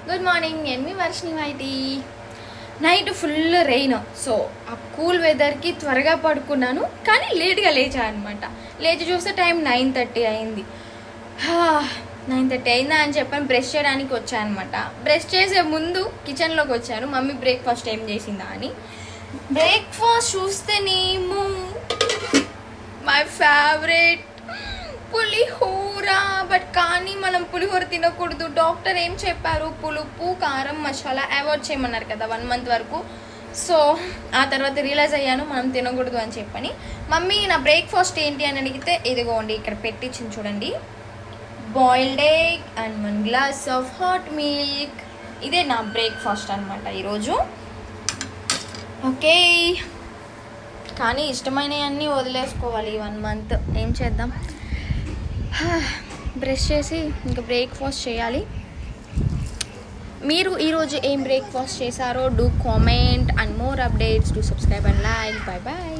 Good morning, నేను మీ Varshini YT. Night full rain, so ఆ కూల్ వెదర్కి త్వరగా పడుకున్నాను, కానీ లేట్గా లేచా అనమాట. లేచి చూస్తే టైం 9:30 అయింది. 9:30 అయిందా అని చెప్పని బ్రష్ చేయడానికి వచ్చాను అనమాట. బ్రష్ చేసే ముందు కిచెన్లోకి వచ్చాను, మమ్మీ బ్రేక్ఫాస్ట్ ఏం చేసిందా అని. బ్రేక్ఫాస్ట్ చూస్తేనేమో మై ఫేవరెట్ పులిహోర. బట్ కానీ మనం పులిహోర తినకూడదు, డాక్టర్ ఏం చెప్పారు, పులుపు కారం మసాలా అవాయిడ్ చేయమన్నారు కదా 1 month వరకు. సో ఆ తర్వాత రియలైజ్ అయ్యాను మనం తినకూడదు అని చెప్పని. మమ్మీ నా బ్రేక్ఫాస్ట్ ఏంటి అని అడిగితే ఇదిగోండి ఇక్కడ పెట్టించింది చూడండి, boiled egg and 1 glass of hot milk. ఇదే నా బ్రేక్ఫాస్ట్ అనమాట ఈరోజు. ఓకే, కానీ ఇష్టమైనవన్నీ వదిలేసుకోవాలి ఈ 1 month. ఏం చేద్దాం, బ్రష్ చేసి ఇంకా బ్రేక్ఫాస్ట్ చేయాలి. మీరు ఈరోజు ఏం బ్రేక్ఫాస్ట్ చేశారో do comment and more updates, do subscribe and like. Bye bye.